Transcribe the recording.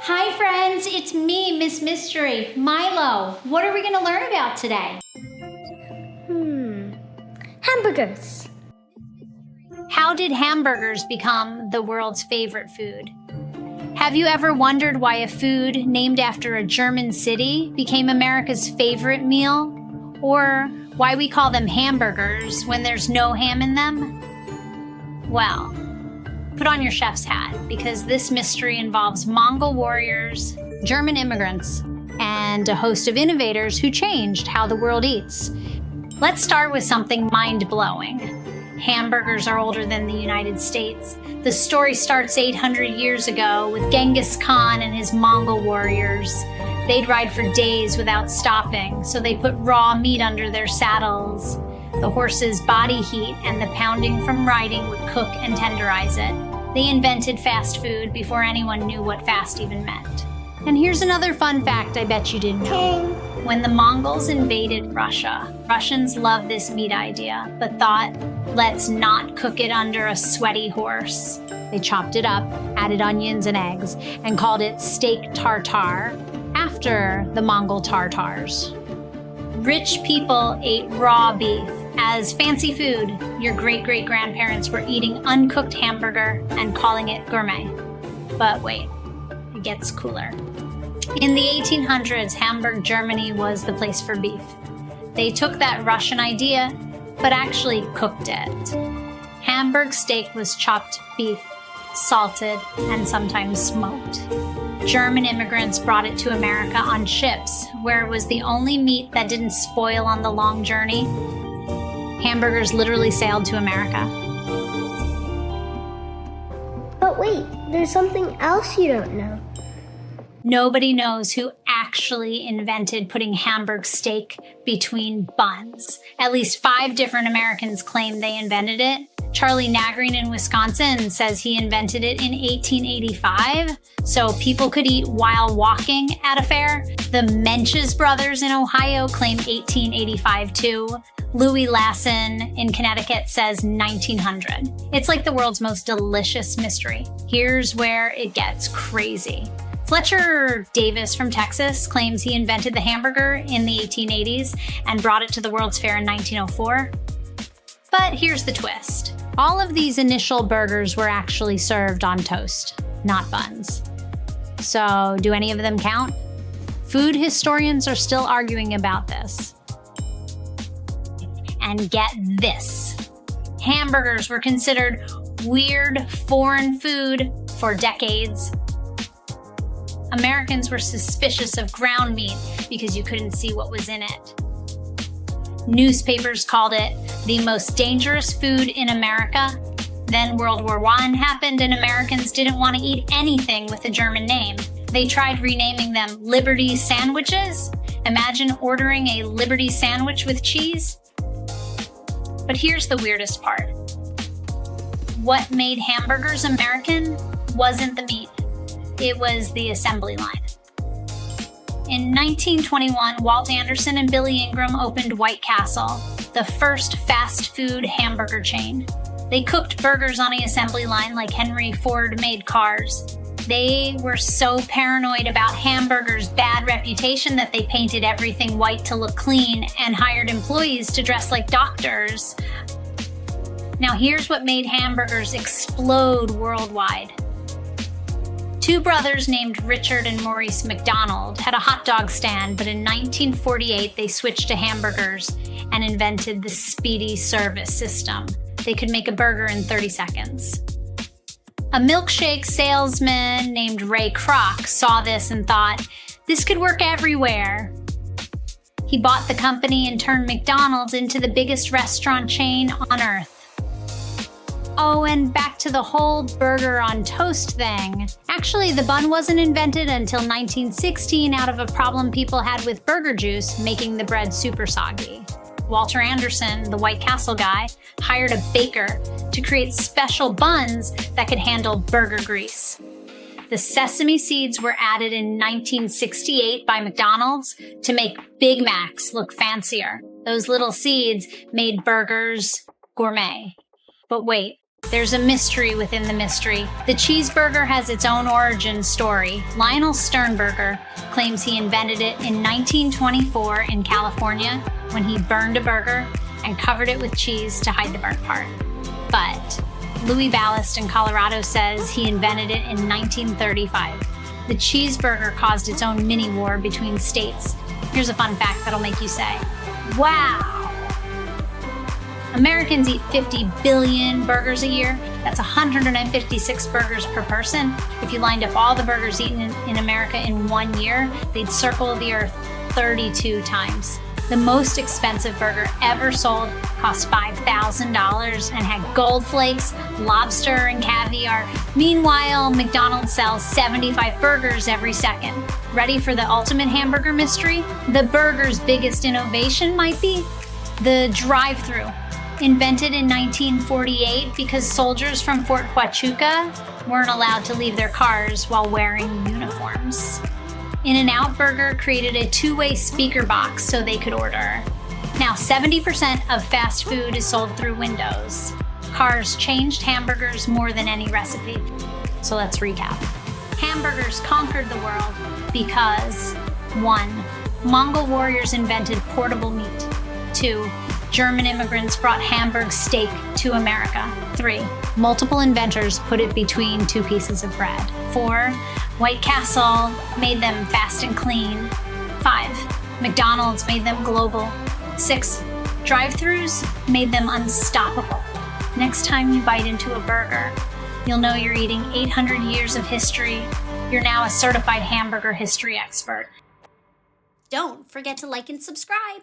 Hi friends, it's me, Miss Mystery, Milo. What are we going to learn about today? Hamburgers. How did hamburgers become the world's favorite food? Have you ever wondered why a food named after a German city became America's favorite meal? Or why we call them hamburgers when there's no ham in them? Well, put on your chef's hat, because this mystery involves Mongol warriors, German immigrants, and a host of innovators who changed how the world eats. Let's start with something mind-blowing. Hamburgers are older than the United States. The story starts 800 years ago with Genghis Khan and his Mongol warriors. They'd ride for days without stopping, so they put raw meat under their saddles. The horse's body heat and the pounding from riding would cook and tenderize it. They invented fast food before anyone knew what fast even meant. And here's another fun fact I bet you didn't know. When the Mongols invaded Russia, Russians loved this meat idea, but thought, let's not cook it under a sweaty horse. They chopped it up, added onions and eggs, and called it steak tartare, after the Mongol Tartars. Rich people ate raw beef as fancy food. Your great-great-grandparents were eating uncooked hamburger and calling it gourmet. But wait, it gets cooler. In the 1800s, Hamburg, Germany was the place for beef. They took that Russian idea, but actually cooked it. Hamburg steak was chopped beef, salted, and sometimes smoked. German immigrants brought it to America on ships, where it was the only meat that didn't spoil on the long journey. Hamburgers literally sailed to America. But wait, there's something else you don't know. Nobody knows who actually invented putting Hamburg steak between buns. At least 5 different Americans claim they invented it. Charlie Nagreen in Wisconsin says he invented it in 1885, so people could eat while walking at a fair. The Menches brothers in Ohio claim 1885 too. Louis Lassen in Connecticut says 1900. It's like the world's most delicious mystery. Here's where it gets crazy. Fletcher Davis from Texas claims he invented the hamburger in the 1880s and brought it to the World's Fair in 1904. But here's the twist. All of these initial burgers were actually served on toast, not buns. So, do any of them count? Food historians are still arguing about this. And get this. Hamburgers were considered weird foreign food for decades. Americans were suspicious of ground meat because you couldn't see what was in it. Newspapers called it the most dangerous food in America. Then World War I happened and Americans didn't want to eat anything with a German name. They tried renaming them Liberty sandwiches. Imagine ordering a Liberty sandwich with cheese. But here's the weirdest part. What made hamburgers American wasn't the meat. It was the assembly line. In 1921, Walt Anderson and Billy Ingram opened White Castle, the first fast food hamburger chain. They cooked burgers on the assembly line like Henry Ford made cars. They were so paranoid about hamburgers' bad reputation that they painted everything white to look clean and hired employees to dress like doctors. Now here's what made hamburgers explode worldwide. 2 brothers named Richard and Maurice McDonald had a hot dog stand, but in 1948 they switched to hamburgers and invented the speedy service system. They could make a burger in 30 seconds. A milkshake salesman named Ray Kroc saw this and thought, this could work everywhere. He bought the company and turned McDonald's into the biggest restaurant chain on earth. Oh, and back to the whole burger on toast thing. Actually, the bun wasn't invented until 1916 out of a problem people had with burger juice, making the bread super soggy. Walter Anderson, the White Castle guy, hired a baker to create special buns that could handle burger grease. The sesame seeds were added in 1968 by McDonald's to make Big Macs look fancier. Those little seeds made burgers gourmet. But wait, There's a mystery within the mystery. The cheeseburger has its own origin story. Lionel Sternberger claims he invented it in 1924 in California when he burned a burger and covered it with cheese to hide the burnt part. But Louis Ballast in Colorado says he invented it in 1935. The cheeseburger caused its own mini-war between states. Here's a fun fact that'll make you say, wow! Americans eat 50 billion burgers a year. That's 156 burgers per person. If you lined up all the burgers eaten in America in 1 year, they'd circle the earth 32 times. The most expensive burger ever sold cost $5,000 and had gold flakes, lobster, and caviar. Meanwhile, McDonald sells 75 burgers every second. Ready for the ultimate hamburger mystery? The burger's biggest innovation might be the drive-thru. Invented in 1948 because soldiers from Fort Huachuca weren't allowed to leave their cars while wearing uniforms. In-N-Out Burger created a two-way speaker box so they could order. Now 70% of fast food is sold through windows. Cars changed hamburgers more than any recipe. So let's recap. Hamburgers conquered the world because 1. Mongol warriors invented portable meat. 2. German immigrants brought Hamburg steak to America. 3. Multiple inventors put it between two pieces of bread. 4. White Castle made them fast and clean. 5. McDonald's made them global. 6. Drive-thrus made them unstoppable. Next time you bite into a burger, you'll know you're eating 800 years of history. You're now a certified hamburger history expert. Don't forget to like and subscribe.